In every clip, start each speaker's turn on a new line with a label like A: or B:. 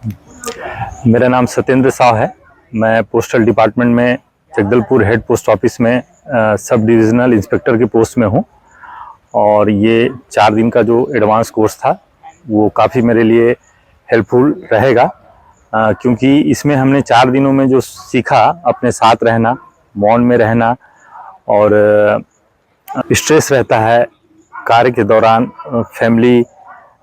A: मेरा नाम सत्येंद्र साव है। मैं पोस्टल डिपार्टमेंट में जगदलपुर हेड पोस्ट ऑफिस में सब डिविजनल इंस्पेक्टर के पोस्ट में हूँ। और ये 4 दिन का जो एडवांस कोर्स था वो काफ़ी मेरे लिए हेल्पफुल रहेगा, क्योंकि इसमें हमने 4 दिनों में जो सीखा, अपने साथ रहना, मौन में रहना, और स्ट्रेस रहता है कार्य के दौरान, फैमिली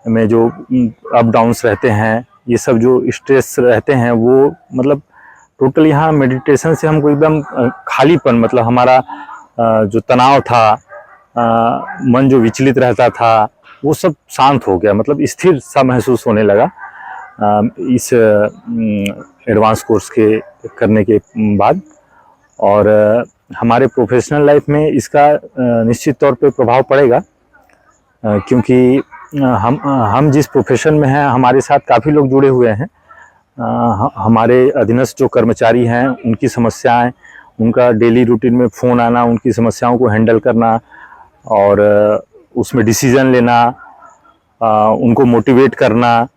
A: में जो अप डाउन्स रहते हैं, ये सब जो स्ट्रेस रहते हैं वो मतलब टोटल यहाँ मेडिटेशन से हमको एकदम खालीपन, मतलब हमारा जो तनाव था, मन जो विचलित रहता था, वो सब शांत हो गया, मतलब स्थिर सा महसूस होने लगा इस एडवांस कोर्स के करने के बाद। और हमारे प्रोफेशनल लाइफ में इसका निश्चित तौर पे प्रभाव पड़ेगा, क्योंकि हम जिस प्रोफेशन में हैं हमारे साथ काफ़ी लोग जुड़े हुए हैं। हमारे अधीनस्थ जो कर्मचारी हैं उनकी समस्याएं, उनका डेली रूटीन में फ़ोन आना, उनकी समस्याओं को हैंडल करना और उसमें डिसीज़न लेना, उनको मोटिवेट करना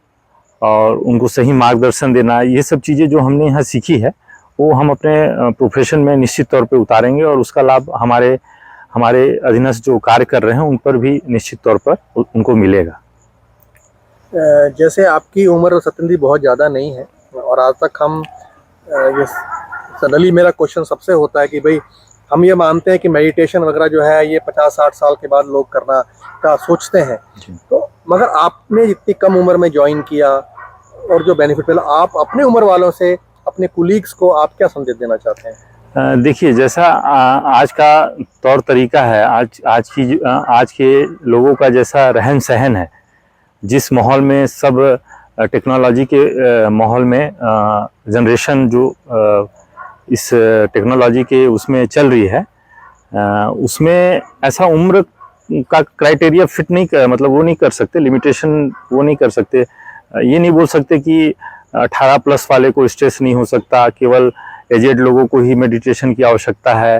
A: और उनको सही मार्गदर्शन देना, ये सब चीज़ें जो हमने यहाँ सीखी है वो हम अपने प्रोफेशन में निश्चित तौर पे उतारेंगे और उसका लाभ हमारे अधीनस्थ जो कार्य कर रहे हैं उन पर भी निश्चित तौर पर उनको मिलेगा।
B: जैसे आपकी उम्र सत्येंद्र बहुत ज़्यादा नहीं है और आज तक हम ये सडनली मेरा क्वेश्चन सबसे होता है कि भाई हम ये मानते हैं कि मेडिटेशन वगैरह जो है ये 50-60 साल के बाद लोग करना का सोचते हैं, तो मगर आपने इतनी कम उम्र में ज्वाइन किया और जो बेनिफिट मिला, आप अपने उम्र वालों से, अपने कुलीग्स को आप क्या संदेश देना चाहते हैं?
A: देखिए, जैसा आज का तौर तरीका है, आज के लोगों का जैसा रहन सहन है, जिस माहौल में सब टेक्नोलॉजी के माहौल में जनरेशन जो इस टेक्नोलॉजी के उसमें चल रही है, उसमें ऐसा उम्र का क्राइटेरिया फिट नहीं कर, मतलब वो नहीं कर सकते, लिमिटेशन वो नहीं कर सकते। ये नहीं बोल सकते कि 18 प्लस वाले को स्ट्रेस नहीं हो सकता, केवल एजेड लोगों को ही मेडिटेशन की आवश्यकता है,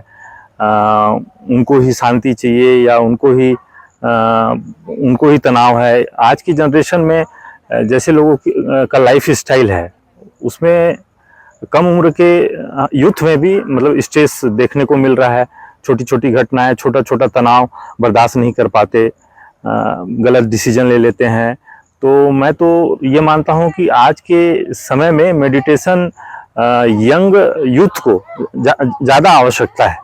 A: उनको ही शांति चाहिए या उनको ही तनाव है। आज की जनरेशन में जैसे लोगों का लाइफ स्टाइल है, उसमें कम उम्र के यूथ में भी मतलब स्ट्रेस देखने को मिल रहा है। छोटी छोटी घटनाएं, छोटा छोटा तनाव बर्दाश्त नहीं कर पाते, गलत डिसीजन ले लेते हैं। तो मैं तो ये मानता हूँ कि आज के समय में मेडिटेशन यंग यूथ को ज़्यादा आवश्यकता है,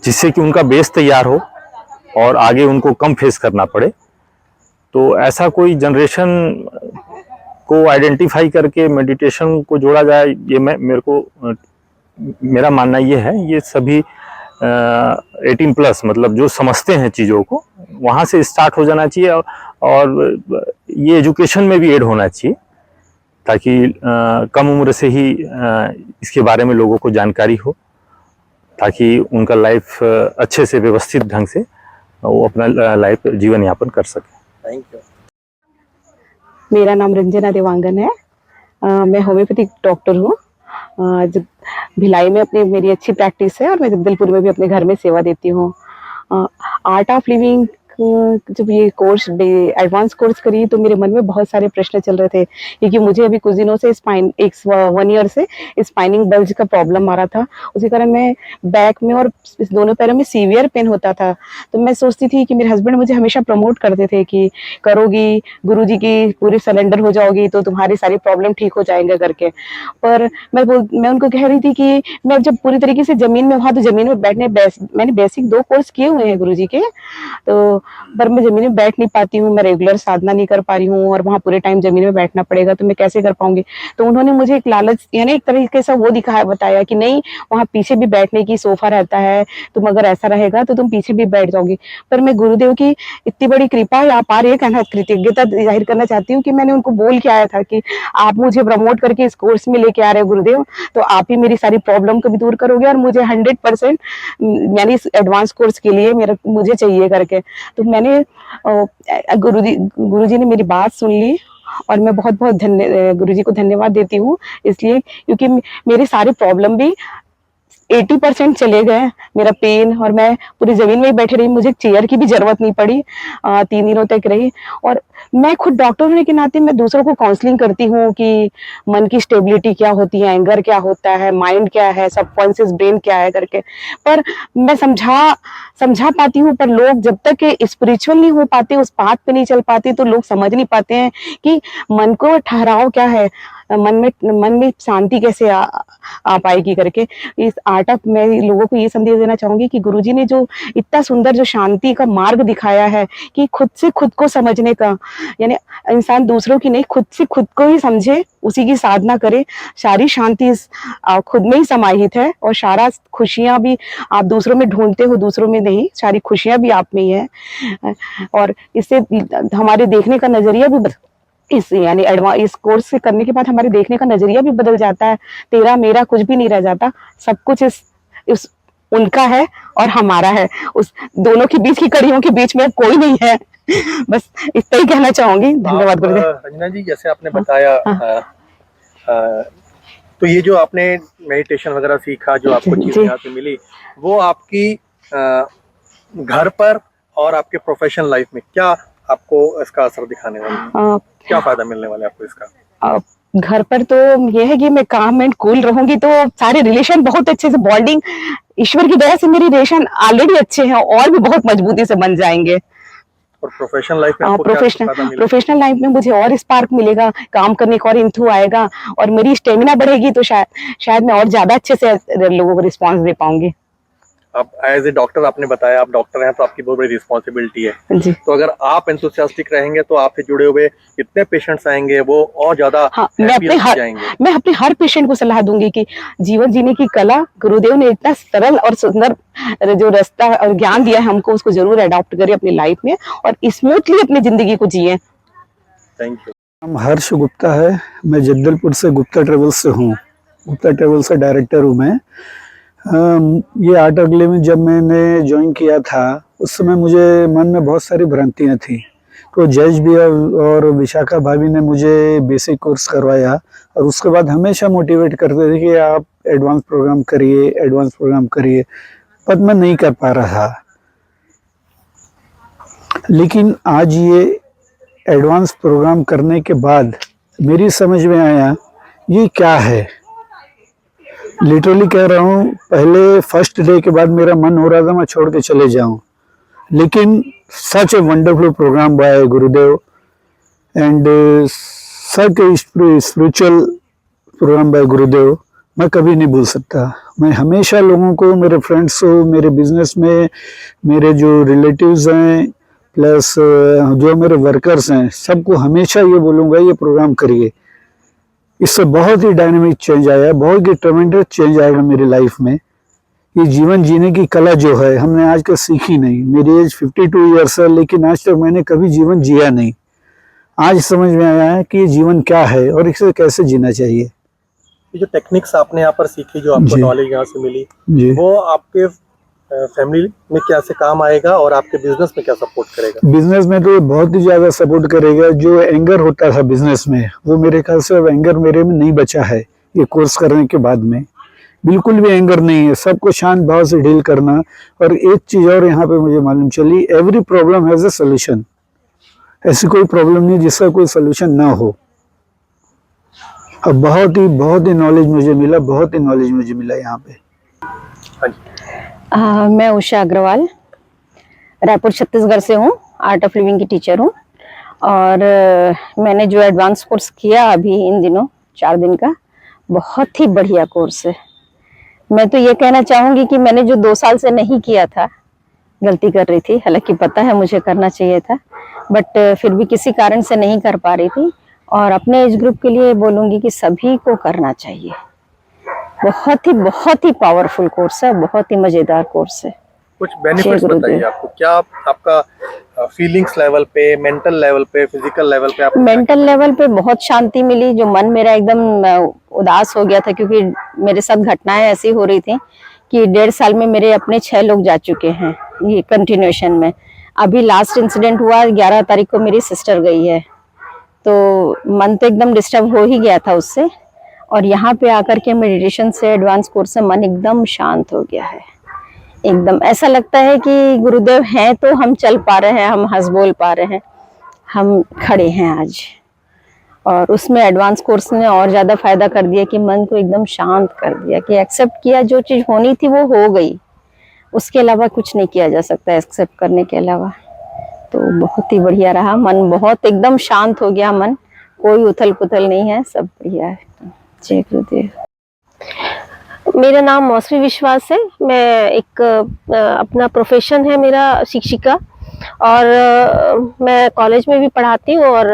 A: जिससे कि उनका बेस तैयार हो और आगे उनको कम फेस करना पड़े। तो ऐसा कोई जनरेशन को आइडेंटिफाई करके मेडिटेशन को जोड़ा जाए, ये मेरा मानना ये है। ये सभी 18 प्लस, मतलब जो समझते हैं चीज़ों को, वहाँ से स्टार्ट हो जाना चाहिए और ये एजुकेशन में भी ऐड होना चाहिए, ताकि कम उम्र से ही इसके बारे में लोगों को जानकारी हो, ताकि उनका लाइफ अच्छे से व्यवस्थित ढंग से वो अपना लाइफ जीवन यापन कर सके।
B: Thank you.
C: मेरा नाम रंजना देवांगन है। मैं होम्योपैथिक डॉक्टर हूँ। भिलाई में मेरी अच्छी प्रैक्टिस है और मैं जगदलपुर में भी अपने घर में सेवा देती हूँ। आर्ट ऑफ लिविंग जब ये कोर्स एडवांस कोर्स करी तो मेरे मन में बहुत सारे प्रश्न चल रहे थे, क्योंकि मुझे अभी कुछ दिनों से 1 ईयर से स्पाइनिंग बल्ज का प्रॉब्लम आ रहा था। उसी कारण मैं बैक में और इस दोनों पैरों में सीवियर पेन होता था। तो मैं सोचती थी कि मेरे हस्बैंड मुझे हमेशा प्रमोट करते थे कि करोगी, गुरुजी की पूरी सरेंडर हो जाओगी तो तुम्हारी सारी प्रॉब्लम ठीक हो जाएंगे करके। पर मैं उनको कह रही थी कि मैं जब पूरी तरीके से जमीन में वहाँ, तो जमीन में बैठने मैंने बेसिक 2 कोर्स किए हुए हैं गुरुजी के, तो पर मैं जमीन में बैठ नहीं पाती हूँ, मैं रेगुलर साधना नहीं कर पा रही हूँ और वहाँ पूरे टाइम जमीन में बैठना पड़ेगा, तो मैं कैसे कर पाऊंगी। तो उन्होंने मुझे एक लालच, यानी एक तरीके से वो बताया कि नहीं, वहाँ पीछे भी बैठने की सोफा रहता है, तुम अगर ऐसा रहेगा तो तुम पीछे भी बैठ जाओगी। पर मैं गुरुदेव की इतनी बड़ी कृपा या पार ये कहना, कृतज्ञता जाहिर करना चाहती हूँ कि मैंने उनको बोल के आया था कि आप मुझे प्रमोट करके इस कोर्स में लेके आ रहे हो गुरुदेव, तो आप ही मेरी सारी प्रॉब्लम को भी दूर करोगे और मुझे 100% यानी इस एडवांस कोर्स के लिए मुझे चाहिए करके। तो मैंने गुरुजी ने मेरी बात सुन ली और मैं बहुत बहुत गुरुजी को धन्यवाद देती हूँ, इसलिए क्योंकि मेरी सारी प्रॉब्लम भी 80% चले गए मेरा पेन, और मैं पूरी जमीन में ही बैठी रही, मुझे चेयर की भी जरूरत नहीं पड़ी। 3 दिनों तक रही। और मैं खुद डॉक्टर होने के नाते मैं दूसरों को काउंसलिंग करती हूँ कि मन की स्टेबिलिटी क्या होती है, एंगर क्या होता है, माइंड क्या है, सबकॉन्शियस ब्रेन क्या है करके। पर मैं समझा पाती हूँ, पर लोग जब तक स्पिरिचुअल नहीं हो पाते, उस पाथ पे नहीं चल पाते, तो लोग समझ नहीं पाते हैं कि मन को ठहराव क्या है, मन में शांति कैसे आ पाएगी करके। इस आर्ट ऑफ, मैं लोगों को ये संदेश देना चाहूंगी कि गुरुजी ने जो इतना सुंदर जो शांति का मार्ग दिखाया है कि खुद से खुद को समझने का, यानी इंसान दूसरों की नहीं, खुद से खुद को ही समझे, उसी की साधना करे। सारी शांति खुद में ही समाहित है, और सारा खुशियां भी आप दूसरों में ढूंढते हो, दूसरों में नहीं, सारी खुशियां भी आप में ही है। और इससे हमारे देखने का नजरिया भी यानी इस कोर्स से करने के बाद हमारे देखने का नजरिया भी बदल जाता है। तेरा मेरा कुछ भी नहीं रह जाता, सब कुछ इस उनका है और हमारा है। उस दोनों के बीच की कड़ियों के बीच में कोई नहीं है। बस इतना ही कहना चाहूंगी। धन्यवाद गुरुदेव।
B: रंजना जी, जैसे आपने बताया, तो ये जो आपने मेडिटेशन वगैरह सीखा, जो आपको चीजें यहाँ से मिली, वो आपकी घर पर और आपके प्रोफेशनल लाइफ में क्या आपको इसका असर दिखाने वाला है? क्या फायदा मिलने वाला है आपको इसका?
C: घर पर तो ये है कि मैं काम एंड कूल रहूंगी, तो सारे रिलेशन बहुत अच्छे से, बॉन्डिंग ईश्वर की दया से मेरी रिलेशन ऑलरेडी अच्छे हैं और भी बहुत मजबूती से बन जाएंगे।
B: और प्रोफेशनल लाइफ में आपको
C: प्रोफेशनल लाइफ में मुझे और स्पार्क मिलेगा, काम करने का और इंथू आएगा, और मेरी स्टेमिना बढ़ेगी, तो शायद मैं और ज्यादा अच्छे से लोगों को रिस्पॉन्स दे पाऊंगी।
B: अब एज ए डॉक्टर आपने बताया, आप डॉक्टर हैं तो आपकी बहुत बड़ी रिस्पॉन्सिबिलिटी है
C: जी।
B: तो अगर आप एंथुसियास्टिक रहेंगे तो आपसे जुड़े हुए इतने पेशेंट्स आएंगे, वो और ज्यादा
C: मैं अपने हर पेशेंट को सलाह दूंगी कि जीवन जीने की कला गुरुदेव ने इतना सरल और सुंदर जो रास्ता और ज्ञान दिया है हमको, उसको जरूर अडॉप्ट करें अपनी लाइफ में और स्मूथली अपनी जिंदगी को जिए।
B: Thank you.
D: नाम हर्ष गुप्ता है, मैं जगदलपुर से गुप्ता ट्रेवल्स से हूँ। गुप्ता ट्रेवल्स का डायरेक्टर हूँ मैं। ये आर्ट अगले में जब मैंने ज्वाइन किया था, उस समय मुझे मन में बहुत सारी भ्रांतियाँ थी, तो जज भी और विशाखा भाभी ने मुझे बेसिक कोर्स करवाया, और उसके बाद हमेशा मोटिवेट करते थे कि आप एडवांस प्रोग्राम करिए, एडवांस प्रोग्राम करिए, पर मैं नहीं कर पा रहा था। लेकिन आज ये एडवांस प्रोग्राम करने के बाद मेरी समझ में आया ये क्या है। लिटरली कह रहा हूँ, पहले फर्स्ट डे के बाद मेरा मन हो रहा था मैं छोड़ के चले जाऊं, लेकिन such a wonderful programme by Gurudev and such a spiritual programme by Gurudev मैं कभी नहीं भूल सकता। मैं हमेशा लोगों को, मेरे फ्रेंड्स को, मेरे बिजनेस में मेरे जो रिलेटिव्स हैं प्लस जो मेरे वर्कर्स हैं, सबको हमेशा ये बोलूँगा ये प्रोग्राम करिए। इससे बहुत ही डायनामिक चेंज आया, बहुत ही ट्रेमेंडस चेंज आएगा मेरी लाइफ में। ये जीवन जीने की कला जो है हमने आज तक सीखी नहीं। मेरी एज 52 ईयर्स है, लेकिन आज तक मैंने कभी जीवन जिया नहीं। आज समझ में आया है कि ये जीवन क्या है और इसे कैसे जीना चाहिए।
B: ये जो टेक्निक्स आपने यहाँ पर सीखी, जो आपको नॉलेज यहाँ से मिली, वो आपके फैमिली में क्या से काम आएगा और आपके बिजनेस में क्या सपोर्ट करेगा?
D: बिजनेस में तो बहुत ही ज्यादा सपोर्ट करेगा। जो एंगर होता था बिजनेस में, वो मेरे ख्याल से अब एंगर मेरे में नहीं बचा है। ये कोर्स करने के बाद में बिल्कुल भी एंगर नहीं है, सबको शांत भाव से डील करना। और एक चीज और यहाँ पे मुझे मालूम चली, every problem has a solution. ऐसी कोई प्रॉब्लम नहीं जिसका कोई सोल्यूशन ना हो। अब बहुत ही नॉलेज मुझे मिला, बहुत ही नॉलेज मुझे मिला यहाँ पे।
E: मैं उषा अग्रवाल रायपुर छत्तीसगढ़ से हूँ, आर्ट ऑफ लिविंग की टीचर हूँ। और मैंने जो एडवांस कोर्स किया अभी इन दिनों 4 दिन का, बहुत ही बढ़िया कोर्स है। मैं तो ये कहना चाहूँगी कि मैंने जो 2 साल से नहीं किया था, गलती कर रही थी, हालांकि पता है मुझे करना चाहिए था, बट फिर भी किसी कारण से नहीं कर पा रही थी। और अपने एज ग्रुप के लिए बोलूँगी कि सभी को करना चाहिए। बहुत ही पावरफुल कोर्स है, बहुत ही मजेदार कोर्स है।
B: कुछ बेनिफिट्स बताइए आपको, क्या आपका फीलिंग्स लेवल पे, मेंटल लेवल पे, फिजिकल लेवल पे?
E: मेंटल लेवल पे बहुत शांति मिली। जो मन मेरा एकदम उदास हो गया था, क्योंकि मेरे साथ घटनाएं ऐसी हो रही थी कि 1.5 साल में मेरे अपने 6 लोग जा चुके हैं ये कंटिन्यूएशन में। अभी लास्ट इंसिडेंट हुआ 11 तारीख को, मेरी सिस्टर गई है, तो मन तो एकदम डिस्टर्ब हो ही गया था उससे। और यहाँ पे आकर के मेडिटेशन से, एडवांस कोर्स से मन एकदम शांत हो गया है। एकदम ऐसा लगता है कि गुरुदेव हैं तो हम चल पा रहे हैं, हम हंस बोल पा रहे हैं, हम खड़े हैं आज। और उसमें एडवांस कोर्स ने और ज़्यादा फायदा कर दिया कि मन को एकदम शांत कर दिया, कि एक्सेप्ट किया, जो चीज़ होनी थी वो हो गई, उसके अलावा कुछ नहीं किया जा सकता एक्सेप्ट करने के अलावा। तो बहुत ही बढ़िया रहा, मन बहुत एकदम शांत हो गया, मन कोई उथल पुथल नहीं है, सब बढ़िया है। जय गुरुदेव।
F: मेरा नाम मौसमी विश्वास है। मैं एक अपना प्रोफेशन है मेरा शिक्षिका, और मैं कॉलेज में भी पढ़ाती हूँ। और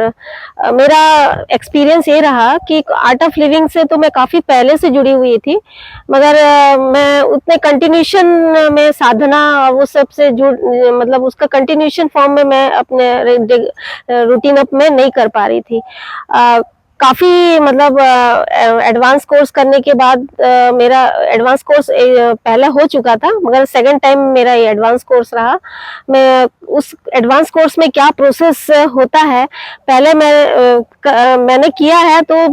F: मेरा एक्सपीरियंस ये रहा कि आर्ट ऑफ लिविंग से तो मैं काफ़ी पहले से जुड़ी हुई थी, मगर मैं उतने कंटिन्यूशन में साधना वो सब से मतलब उसका कंटिन्यूशन फॉर्म में मैं अपने रूटीन अप में नहीं कर पा रही थी। काफ़ी मतलब एडवांस कोर्स करने के बाद मेरा एडवांस कोर्स पहले हो चुका था, मगर सेकंड टाइम मेरा ये एडवांस कोर्स रहा। मैं उस एडवांस कोर्स में क्या प्रोसेस होता है पहले मैंने किया है, तो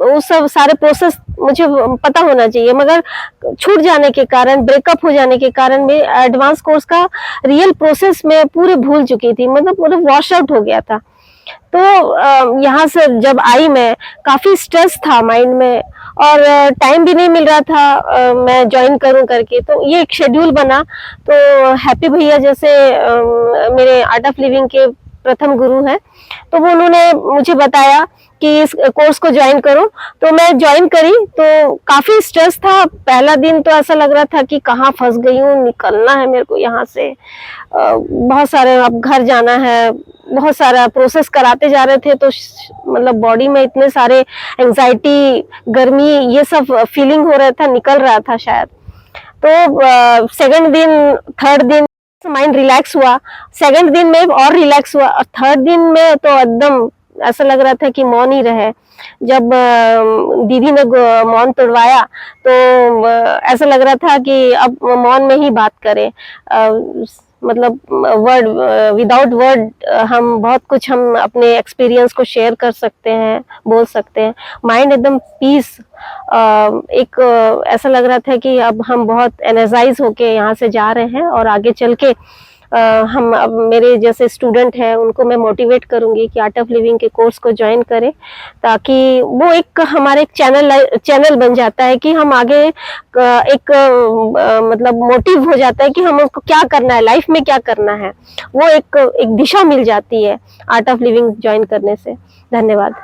F: उस सब सारे प्रोसेस मुझे पता होना चाहिए, मगर छूट जाने के कारण, ब्रेकअप हो जाने के कारण मैं एडवांस कोर्स का रियल प्रोसेस में पूरे भूल चुकी थी, मतलब पूरा वॉश आउट हो गया था। तो यहाँ से जब आई मैं, काफ़ी स्ट्रेस था माइंड में, और टाइम भी नहीं मिल रहा था मैं ज्वाइन करूं करके। तो ये एक शेड्यूल बना। तो हैप्पी भैया जैसे मेरे आर्ट ऑफ लिविंग के प्रथम गुरु हैं, तो वो उन्होंने मुझे बताया कि इस कोर्स को ज्वाइन करो। तो मैं ज्वाइन करी, तो काफ़ी स्ट्रेस था। पहला दिन तो ऐसा लग रहा था कि कहाँ फंस गई हूँ, निकलना है मेरे को यहाँ से। बहुत सारे, अब घर जाना है, बहुत सारा प्रोसेस कराते जा रहे थे, तो मतलब बॉडी में इतने सारे एंजाइटी, गर्मी, ये सब फीलिंग हो रहा था, निकल रहा था शायद। तो सेकंड दिन, थर्ड दिन माइंड रिलैक्स हुआ, सेकंड दिन में और रिलैक्स हुआ, और थर्ड दिन में तो एकदम ऐसा लग रहा था कि मौन ही रहे। जब दीदी ने मौन तोड़वाया, तो ऐसा लग रहा था कि अब मौन में ही बात करें, मतलब वर्ड, विदाउट वर्ड हम बहुत कुछ, हम अपने एक्सपीरियंस को शेयर कर सकते हैं, बोल सकते हैं। माइंड एकदम पीस, एक ऐसा लग रहा था कि अब हम बहुत एनर्जाइज होके यहाँ से जा रहे हैं, और आगे चल के हम, अब मेरे जैसे स्टूडेंट हैं उनको मैं मोटिवेट करूंगी कि आर्ट ऑफ लिविंग के कोर्स को ज्वाइन करें, ताकि वो एक हमारे चैनल बन जाता है कि हम आगे एक मतलब मोटिव हो जाता है कि हमको क्या करना है, लाइफ में क्या करना है, वो एक दिशा मिल जाती है आर्ट ऑफ लिविंग ज्वाइन करने से। धन्यवाद।